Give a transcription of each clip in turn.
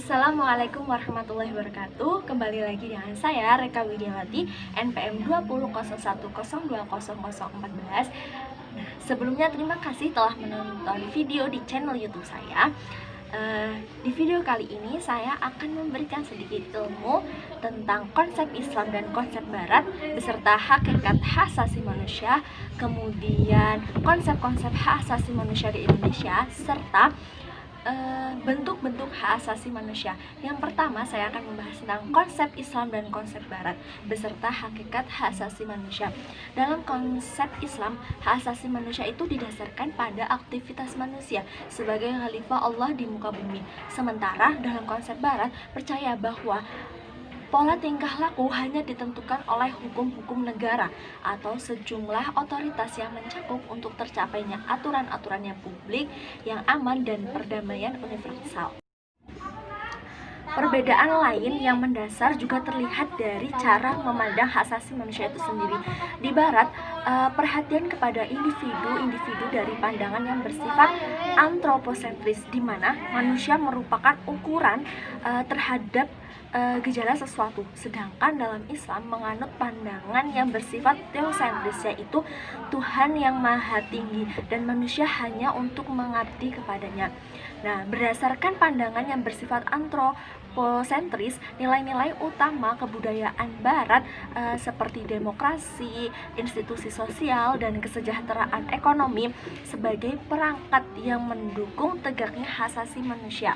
Assalamualaikum warahmatullahi wabarakatuh. Kembali lagi dengan saya Reka Widiawati, NPM 2001020014. Sebelumnya terima kasih telah menonton video di channel YouTube saya. Di video kali ini saya akan memberikan sedikit ilmu tentang konsep Islam dan konsep Barat beserta hakikat hak asasi manusia, kemudian konsep-konsep hak asasi manusia di Indonesia, serta bentuk-bentuk hak asasi manusia. Yang pertama, saya akan membahas tentang konsep Islam dan konsep Barat beserta hakikat hak asasi manusia. Dalam konsep Islam, hak asasi manusia itu didasarkan pada aktivitas manusia sebagai khalifah Allah di muka bumi. Sementara dalam konsep Barat percaya bahwa pola tingkah laku hanya ditentukan oleh hukum-hukum negara atau sejumlah otoritas yang mencakup untuk tercapainya aturan-aturan yang publik, yang aman, dan perdamaian universal. Perbedaan lain yang mendasar juga terlihat dari cara memandang hak asasi manusia itu sendiri. Di Barat, perhatian kepada individu dari pandangan yang bersifat antroposentris, di mana manusia merupakan ukuran terhadap gejala sesuatu. Sedangkan dalam Islam menganut pandangan yang bersifat teosentris, yaitu Tuhan yang maha tinggi dan manusia hanya untuk mengabdi kepadanya. Nah, berdasarkan pandangan yang bersifat antroposentris, nilai-nilai utama kebudayaan Barat seperti demokrasi, institusi sosial, dan kesejahteraan ekonomi sebagai perangkat yang mendukung tegaknya hak asasi manusia.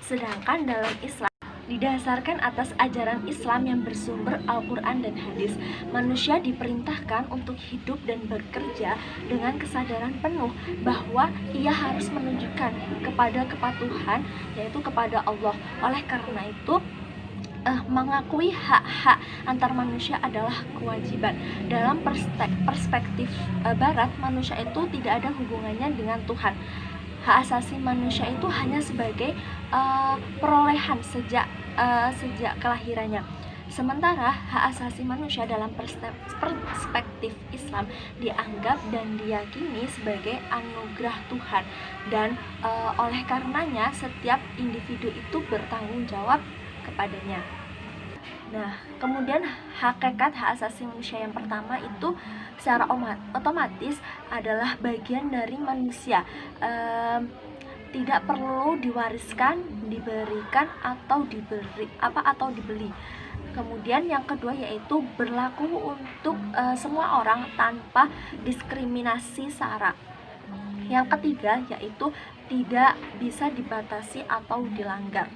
Sedangkan dalam Islam didasarkan atas ajaran Islam yang bersumber Al-Quran dan hadis. Manusia diperintahkan untuk hidup dan bekerja dengan kesadaran penuh bahwa ia harus menunjukkan kepada kepatuhan, yaitu kepada Allah. Oleh karena itu, mengakui hak-hak antar manusia adalah kewajiban. Dalam perspektif Barat, manusia itu tidak ada hubungannya dengan Tuhan. Hak asasi manusia itu hanya sebagai perolehan sejak kelahirannya. Sementara hak asasi manusia dalam perspektif Islam dianggap dan diyakini sebagai anugerah Tuhan, dan oleh karenanya setiap individu itu bertanggung jawab kepadanya. Nah, kemudian hakikat hak asasi manusia yang pertama itu secara otomatis adalah bagian dari manusia, tidak perlu diwariskan, diberikan, atau dibeli. Kemudian yang kedua yaitu berlaku untuk semua orang tanpa diskriminasi sara. Yang ketiga yaitu tidak bisa dibatasi atau dilanggar.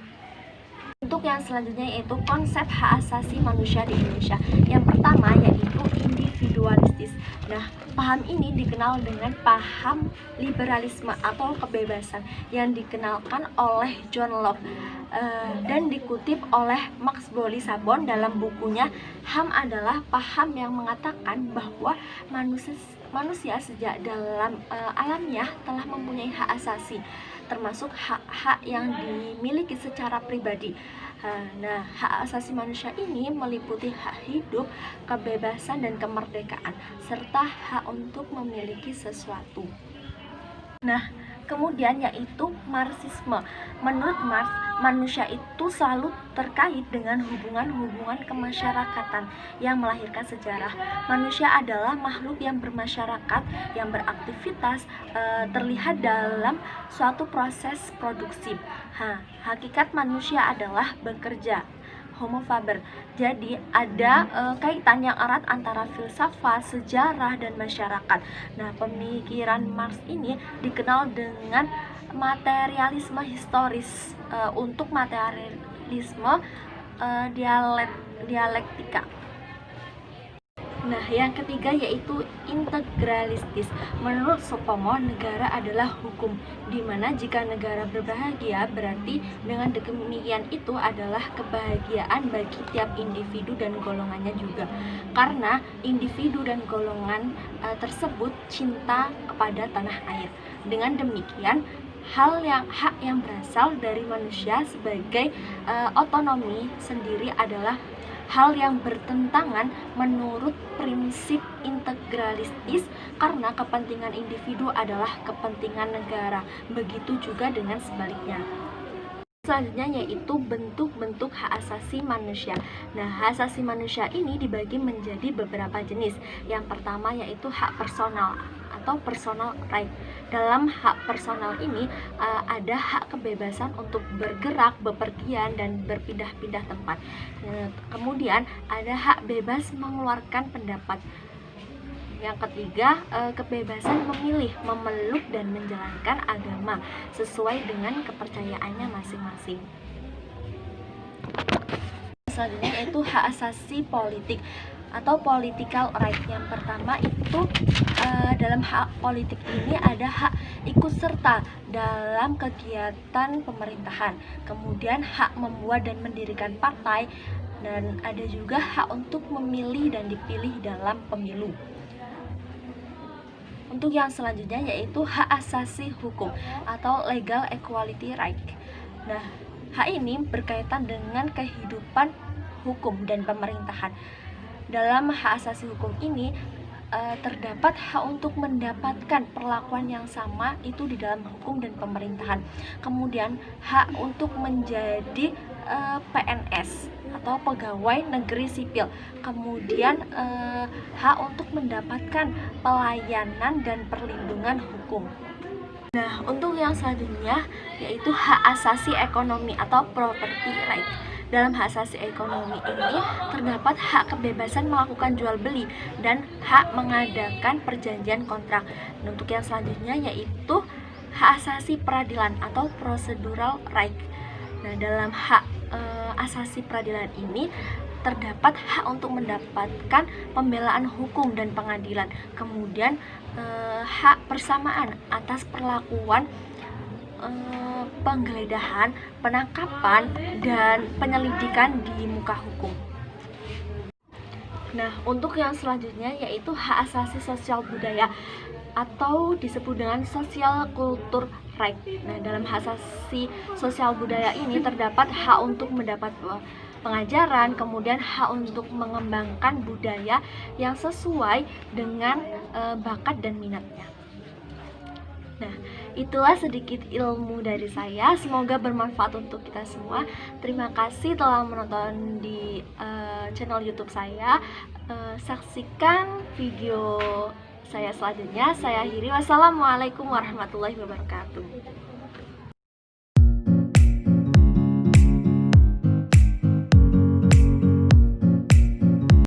Untuk yang selanjutnya yaitu konsep hak asasi manusia di Indonesia. Yang pertama yaitu individualistis. Nah, paham ini dikenal dengan paham liberalisme atau kebebasan yang dikenalkan oleh John Locke dan dikutip oleh Max Bolli-Sabon dalam bukunya HAM adalah paham yang mengatakan bahwa manusia sejak dalam alamiah telah mempunyai hak asasi, termasuk hak-hak yang dimiliki secara pribadi. Nah, hak asasi manusia ini meliputi hak hidup, kebebasan, dan kemerdekaan, serta hak untuk memiliki sesuatu. Nah, kemudian yaitu Marxisme. Menurut Marx, manusia itu selalu terkait dengan hubungan-hubungan kemasyarakatan yang melahirkan sejarah. Manusia adalah makhluk yang bermasyarakat, yang beraktivitas, terlihat dalam suatu proses produksi. Hakikat manusia adalah bekerja, Homo faber. Jadi ada kaitan yang erat antara filsafat, sejarah, dan masyarakat. Nah, pemikiran Marx ini dikenal dengan materialisme historis. Untuk materialisme dialektika. Nah, yang ketiga yaitu integralistis. Menurut Sopomo, negara adalah hukum, di mana jika negara berbahagia, berarti dengan demikian itu adalah kebahagiaan bagi tiap individu dan golongannya juga. Karena individu dan golongan tersebut cinta kepada tanah air. Dengan demikian, hak yang berasal dari manusia sebagai otonomi sendiri adalah hal yang bertentangan menurut prinsip integralistis, karena kepentingan individu adalah kepentingan negara. Begitu juga dengan sebaliknya. Selanjutnya yaitu bentuk-bentuk hak asasi manusia. Nah, hak asasi manusia ini dibagi menjadi beberapa jenis. Yang pertama yaitu hak personal atau personal right. Dalam hak personal ini ada hak kebebasan untuk bergerak, bepergian, dan berpindah-pindah tempat. Kemudian ada hak bebas mengeluarkan pendapat. Yang ketiga, kebebasan memilih, memeluk, dan menjalankan agama sesuai dengan kepercayaannya masing-masing. Selanjutnya yaitu hak asasi politik atau political right. Yang pertama itu dalam hak politik ini ada hak ikut serta dalam kegiatan pemerintahan, kemudian hak membuat dan mendirikan partai, dan ada juga hak untuk memilih dan dipilih dalam pemilu. Untuk yang selanjutnya yaitu hak asasi hukum atau legal equality right. Nah, hak ini berkaitan dengan kehidupan hukum dan pemerintahan. Dalam hak asasi hukum ini terdapat hak untuk mendapatkan perlakuan yang sama itu di dalam hukum dan pemerintahan. Kemudian hak untuk menjadi PNS atau pegawai negeri sipil. Kemudian hak untuk mendapatkan pelayanan dan perlindungan hukum. Nah, untuk yang selanjutnya yaitu hak asasi ekonomi atau property right. Dalam hak asasi ekonomi ini terdapat hak kebebasan melakukan jual beli dan hak mengadakan perjanjian kontrak. Dan untuk yang selanjutnya yaitu hak asasi peradilan atau procedural right. Nah, dalam hak asasi peradilan ini terdapat hak untuk mendapatkan pembelaan hukum dan pengadilan. Kemudian hak persamaan atas perlakuan penggeledahan, penangkapan, dan penyelidikan di muka hukum. Nah, untuk yang selanjutnya yaitu hak asasi sosial budaya atau disebut dengan social culture right. Nah, dalam hak asasi sosial budaya ini terdapat hak untuk mendapat pengajaran, kemudian hak untuk mengembangkan budaya yang sesuai dengan bakat dan minatnya. Nah, itulah sedikit ilmu dari saya. Semoga bermanfaat untuk kita semua. Terima kasih telah menonton di channel YouTube saya. Saksikan video saya selanjutnya. Saya akhiri. Wassalamualaikum warahmatullahi wabarakatuh.